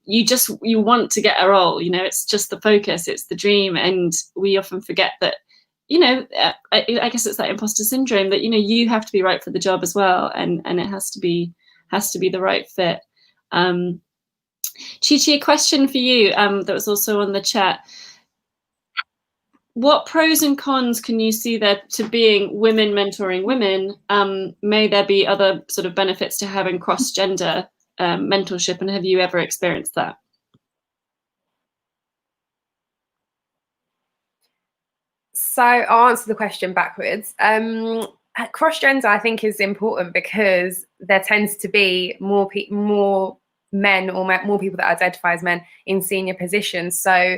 you want to get a role, it's just the focus, it's the dream, and we often forget that, I guess it's that imposter syndrome that, you have to be right for the job as well, and it has to be the right fit. Chi Chi, a question for you that was also on the chat. What pros and cons can you see there to being women mentoring women? May there be other sort of benefits to having cross-gender mentorship, and have you ever experienced that? So I'll answer the question backwards. Cross-gender, I think, is important because there tends to be more men or more people that identify as men in senior positions. So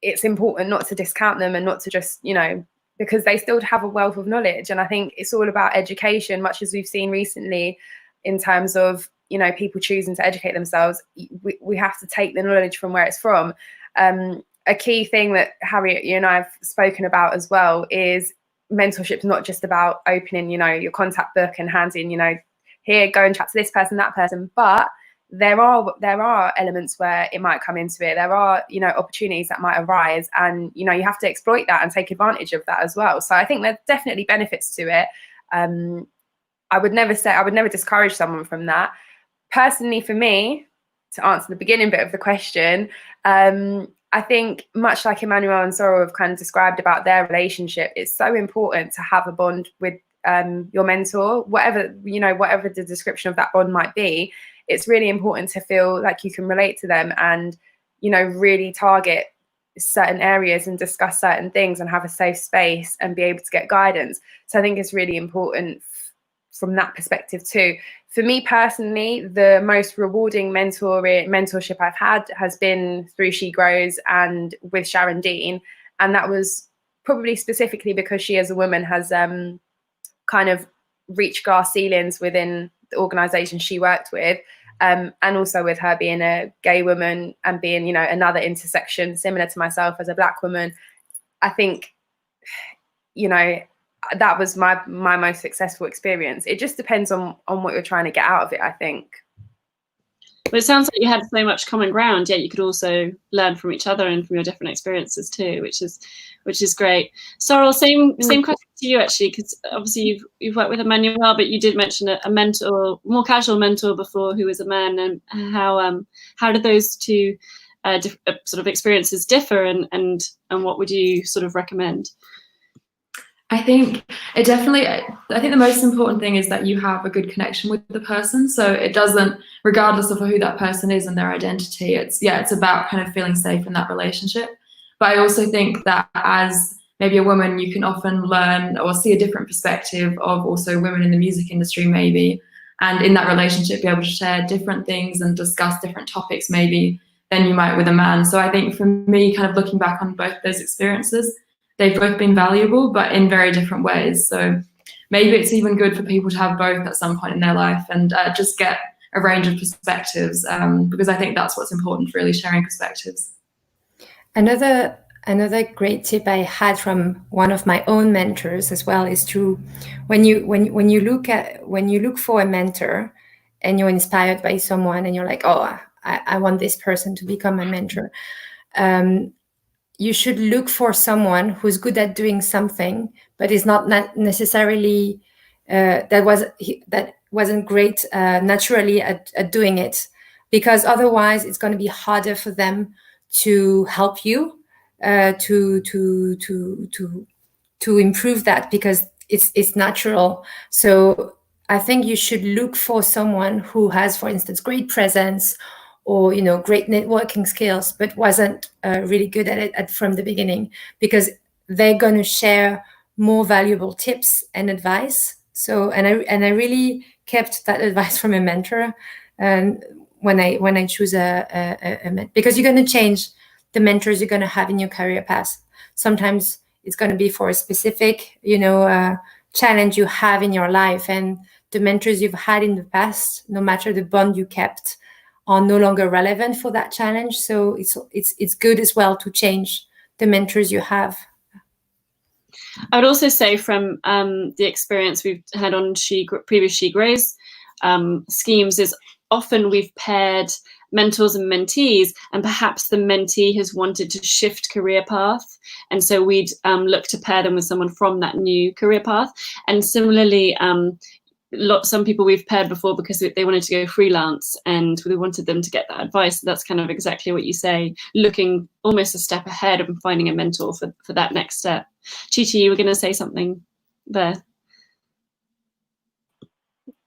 it's important not to discount them and not to just, because they still have a wealth of knowledge. And I think it's all about education, much as we've seen recently in terms of, people choosing to educate themselves. We have to take the knowledge from where it's from. A key thing that Harriet, you and I have spoken about as well is mentorship is not just about opening, your contact book and handing, here, go and chat to this person, that person, but there are elements where it might come into it. There are, opportunities that might arise, and, you have to exploit that and take advantage of that as well. So I think there's definitely benefits to it. I would never discourage someone from that. Personally, for me, to answer the beginning bit of the question, I think much like Emmanuelle and Sorrel have kind of described about their relationship, it's so important to have a bond with your mentor, whatever the description of that bond might be. It's really important to feel like you can relate to them and, really target certain areas and discuss certain things and have a safe space and be able to get guidance. So I think it's really important from that perspective too. For me personally, the most rewarding mentorship I've had has been through She.grows and with Sharon Dean. And that was probably specifically because she as a woman has kind of reached glass ceilings within the organisation she worked with. And also with her being a gay woman and being, another intersection similar to myself as a Black woman, I think, that was my most successful experience. It just depends on what you're trying to get out of it, I think. But it sounds like you had so much common ground, yet you could also learn from each other and from your different experiences too, which is great. Sorrel, same question to you actually, because obviously you've worked with Emmanuelle, but you did mention a mentor, more casual mentor before, who was a man, and how did those two sort of experiences differ, and what would you sort of recommend? I think the most important thing is that you have a good connection with the person. So it doesn't, regardless of who that person is and their identity, it's about kind of feeling safe in that relationship. But I also think that as maybe a woman, you can often learn or see a different perspective of also women in the music industry maybe. And in that relationship, be able to share different things and discuss different topics maybe than you might with a man. So I think for me, kind of looking back on both those experiences, they've both been valuable, but in very different ways. So maybe it's even good for people to have both at some point in their life and just get a range of perspectives, because I think that's what's important, really sharing perspectives. Another great tip I had from one of my own mentors as well is to, when you look for a mentor and you're inspired by someone and you're like, oh, I want this person to become a mentor. You should look for someone who's good at doing something, but is not necessarily that wasn't great naturally at doing it, because otherwise it's going to be harder for them to help you to to improve that, because it's natural. So I think you should look for someone who has, for instance, great presence, or great networking skills, but wasn't really good at it from the beginning, because they're going to share more valuable tips and advice. So and I really kept that advice from a mentor, and when I choose because you're going to change the mentors you're going to have in your career path. Sometimes it's going to be for a specific challenge you have in your life, and the mentors you've had in the past, no matter the bond you kept, are no longer relevant for that challenge. So it's good as well to change the mentors you have. I would also say from the experience we've had on previous she.grows schemes is often we've paired mentors and mentees, and perhaps the mentee has wanted to shift career path, and so we'd look to pair them with someone from that new career path. And similarly, some people we've paired before because they wanted to go freelance, and we wanted them to get that advice. So that's kind of exactly what you say, looking almost a step ahead and finding a mentor for that next step. Chi Chi, you were going to say something there.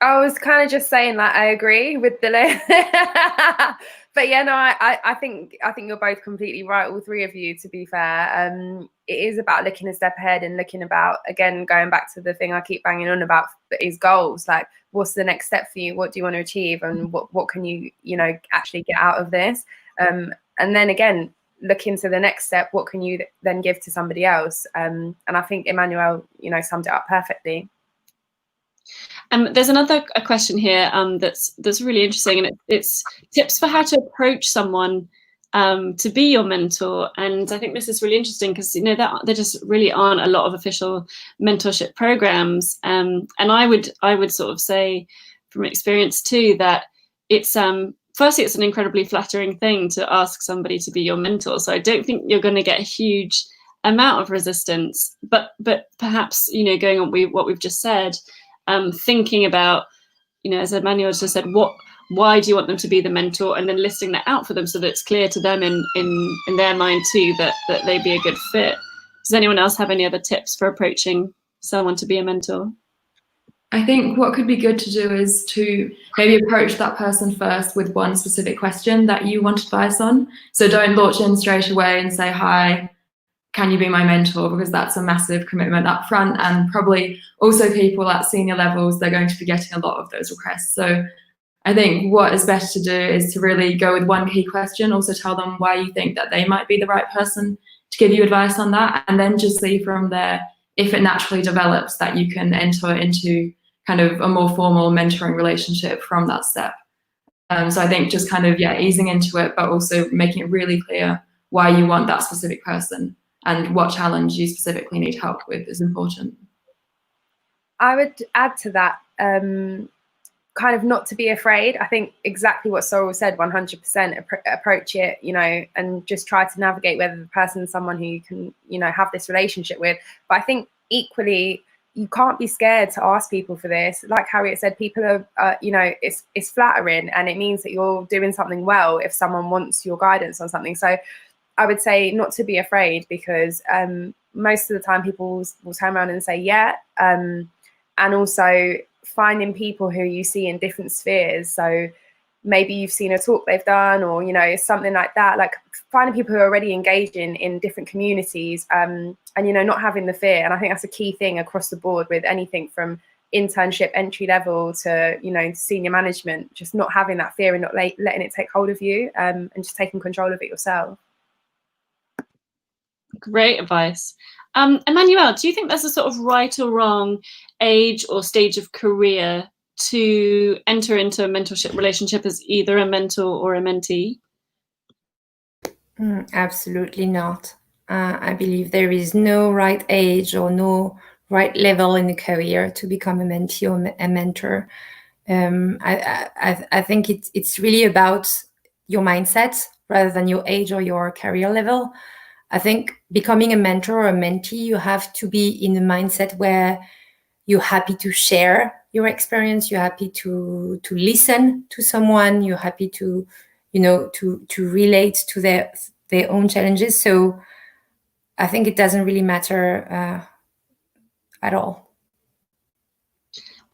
I was kind of just saying, like, I agree with the but yeah, no, I think you're both completely right, all three of you, to be fair. It is about looking a step ahead and looking about, again, going back to the thing I keep banging on about, is goals. Like, what's the next step for you? What do you want to achieve? And what can you actually get out of this? And then again, look into the next step. What can you then give to somebody else? And I think Emmanuelle, summed it up perfectly. There's another question here that's really interesting, and it's tips for how to approach someone to be your mentor. And I think this is really interesting because there just really aren't a lot of official mentorship programs. And I would sort of say from experience too that it's firstly, it's an incredibly flattering thing to ask somebody to be your mentor. So I don't think you're going to get a huge amount of resistance, but perhaps going on what we've just said. Thinking about, as Emmanuelle just said, why do you want them to be the mentor, and then listing that out for them so that it's clear to them in their mind too that they'd be a good fit. Does anyone else have any other tips for approaching someone to be a mentor? I think what could be good to do is to maybe approach that person first with one specific question that you want advice on. So don't launch in straight away and say, hi, can you be my mentor? Because that's a massive commitment up front, and probably also people at senior levels, they're going to be getting a lot of those requests. So I think what is best to do is to really go with one key question, also tell them why you think that they might be the right person to give you advice on that, and then just see from there if it naturally develops that you can enter into kind of a more formal mentoring relationship from that step. So I think just kind of, easing into it, but also making it really clear why you want that specific person and what challenge you specifically need help with is important. I would add to that, kind of not to be afraid. I think exactly what Sorrel said, 100% approach it, and just try to navigate whether the person is someone who you can, have this relationship with. But I think equally, you can't be scared to ask people for this. Like Harriet said, people are, it's flattering, and it means that you're doing something well if someone wants your guidance on something. So I would say not to be afraid, because most of the time people will turn around and say, yeah. And also finding people who you see in different spheres. So maybe you've seen a talk they've done, or, something like that. Like finding people who are already engaging in different communities, and, not having the fear. And I think that's a key thing across the board with anything from internship entry level to, senior management, just not having that fear and not letting it take hold of you, and just taking control of it yourself. Great advice. Emmanuelle, do you think there's a sort of right or wrong age or stage of career to enter into a mentorship relationship as either a mentor or a mentee? Absolutely not. I believe there is no right age or no right level in the career to become a mentee or a mentor. I think it's really about your mindset rather than your age or your career level. I think becoming a mentor or a mentee, you have to be in a mindset where you're happy to share your experience, you're happy to listen to someone, you're happy to relate to their own challenges. So I think it doesn't really matter at all.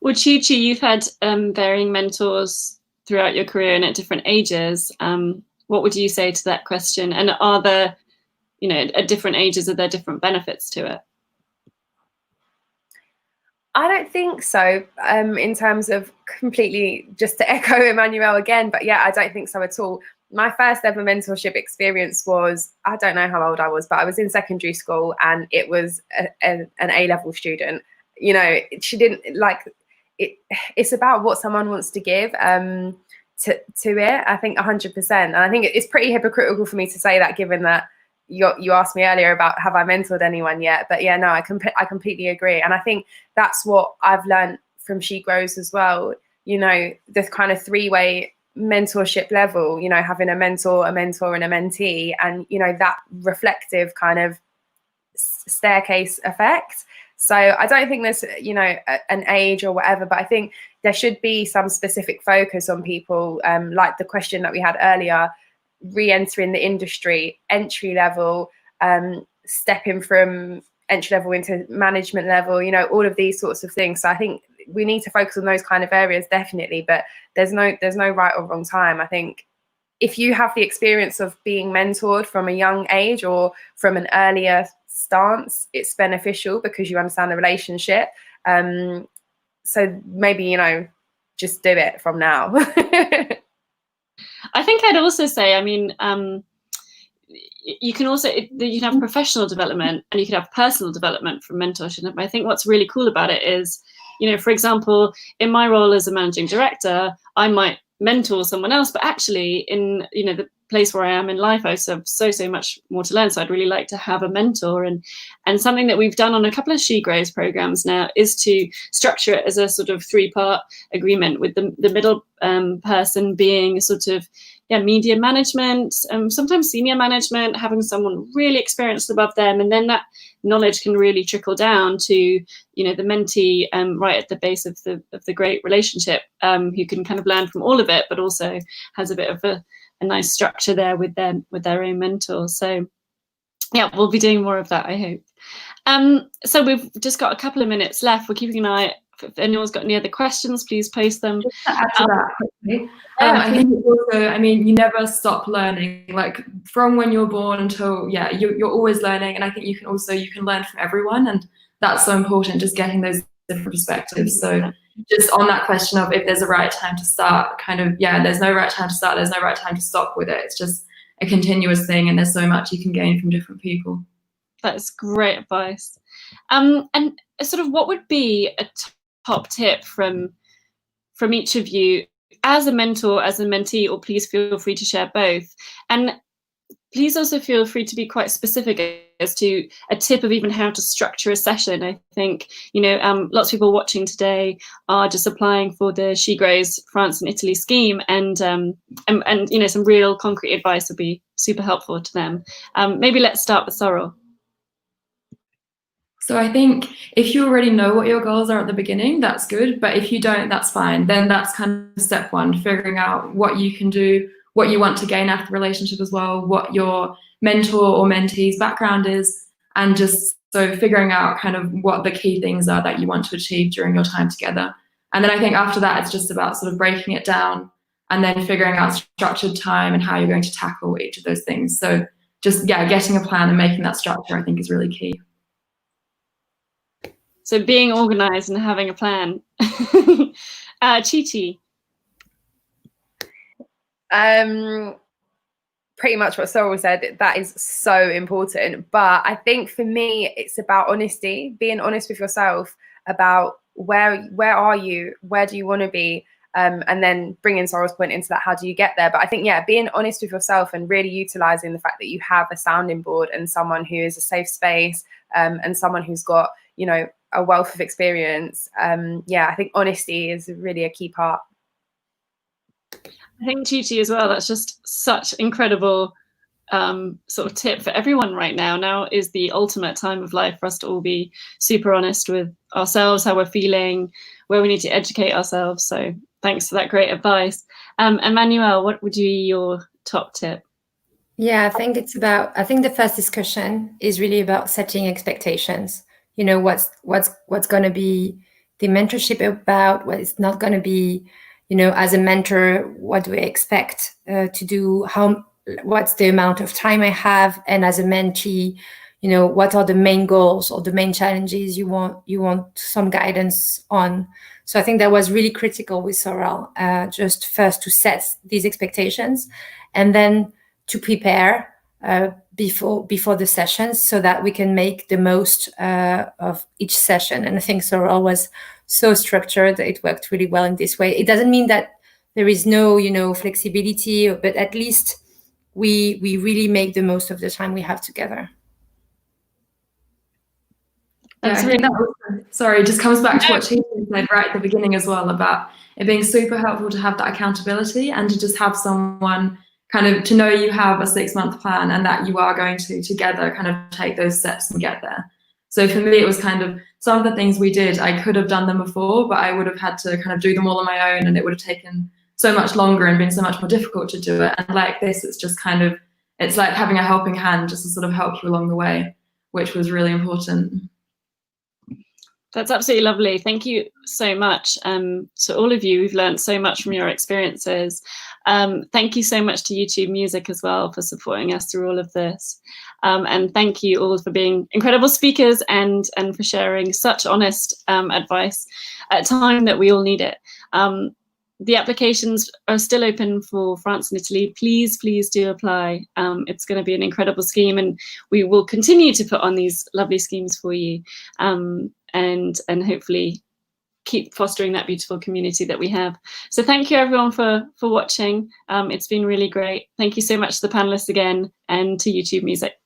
Well, Chi Chi, you've had varying mentors throughout your career and at different ages. What would you say to that question? And are there, at different ages, are there different benefits to it? I don't think so, in terms of completely, just to echo Emmanuelle again, but yeah, I don't think so at all. My first ever mentorship experience was, I don't know how old I was, but I was in secondary school, and it was an A-level student. She didn't like it. It's about what someone wants to give to it. I think 100%. And I think it's pretty hypocritical for me to say that, given that you asked me earlier about have I mentored anyone yet, but yeah, no, I completely agree. And I think that's what I've learned from She Grows as well. The kind of three-way mentorship level, having a mentor, and a mentee, and that reflective kind of staircase effect. So I don't think there's an age or whatever, but I think there should be some specific focus on people, like the question that we had earlier, re-entering the industry, entry level, stepping from entry level into management level, all of these sorts of things. So I think we need to focus on those kind of areas, definitely, but there's no right or wrong time. I think if you have the experience of being mentored from a young age or from an earlier stance, it's beneficial because you understand the relationship. So maybe, just do it from now. I think I'd also say, you can have professional development and you can have personal development from mentorship. And I think what's really cool about it is, for example, in my role as a managing director, I might mentor someone else, but actually in, the place where I am in life, I have so much more to learn. So I'd really like to have a mentor. And something that we've done on a couple of She Grows programs now is to structure it as a sort of 3-part agreement, with the middle person being sort of media management, sometimes senior management, having someone really experienced above them, and then that knowledge can really trickle down to the mentee, right at the base of the great relationship, who can kind of learn from all of it, but also has a bit of a nice structure there with their own mentor. So yeah, we'll be doing more of that, I hope. So we've just got a couple of minutes left. We're keeping an eye. If anyone's got any other questions, please post them. Just to add to that quickly, I think it's also, you never stop learning, like from when you're born until, you're always learning. And I think you can learn from everyone, and that's so important, just getting those different perspectives. So just on that question of if there's a right time to start, there's no right time to start, there's no right time to stop with it. It's just a continuous thing, and there's so much you can gain from different people. That's great advice. And sort of what would be a top tip from each of you as a mentor, as a mentee, or please feel free to share both. And please also feel free to be quite specific as to a tip of even how to structure a session. I think, lots of people watching today are just applying for the She Grows France and Italy scheme, and some real concrete advice would be super helpful to them. Maybe let's start with Sorrel. So I think if you already know what your goals are at the beginning, that's good. But if you don't, that's fine. Then that's kind of step one, figuring out what you can do, what you want to gain after the relationship as well, what your mentor or mentee's background is, and just so figuring out kind of what the key things are that you want to achieve during your time together. And then I think after that, it's just about sort of breaking it down and then figuring out structured time and how you're going to tackle each of those things. So just, getting a plan and making that structure, I think, is really key. So being organized and having a plan. Chi Chi. Pretty much what Sorrel said, that is so important. But I think for me, it's about honesty, being honest with yourself about where are you, where do you want to be, and then bringing Sorrel's point into that, how do you get there? But I think, being honest with yourself and really utilizing the fact that you have a sounding board and someone who is a safe space, and someone who's got, a wealth of experience. I think honesty is really a key part. I think Chi Chi as well, that's just such incredible sort of tip for everyone right now. Now is the ultimate time of life for us to all be super honest with ourselves, how we're feeling, where we need to educate ourselves. So thanks for that great advice. Emmanuelle, what would be your top tip? Yeah, I think the first discussion is really about setting expectations. you know, what's going to be the mentorship about, what it's not going to be, you know, as a mentor, what do I expect to do, what's the amount of time I have, and as a mentee, you know, what are the main goals or the main challenges you want some guidance on. So I think that was really critical with Sorrel, just first to set these expectations and then to prepare before the sessions so that we can make the most of each session. And I think Sorrel was so structured that it worked really well in this way. It doesn't mean that there is no, you know, flexibility, but at least we really make the most of the time we have together. Yeah, I think that was, sorry, it just comes back to what Chi said right at the beginning as well, about it being super helpful to have that accountability and to just have someone kind of to know you have a 6-month plan and that you are going to together kind of take those steps and get there. So for me, it was kind of some of the things we did, I could have done them before, but I would have had to kind of do them all on my own, and it would have taken so much longer and been so much more difficult to do it. And like this, it's just kind of, it's like having a helping hand just to sort of help you along the way, which was really important. That's absolutely lovely. Thank you so much to all of you. We've learned so much from your experiences. Thank you so much to YouTube Music as well for supporting us through all of this. And thank you all for being incredible speakers and for sharing such honest advice at a time that we all need it. The applications are still open for France and Italy. Please, please do apply. It's going to be an incredible scheme, and we will continue to put on these lovely schemes for you. And hopefully keep fostering that beautiful community that we have. So thank you everyone for watching. It's been really great. Thank you so much to the panelists again and to YouTube Music.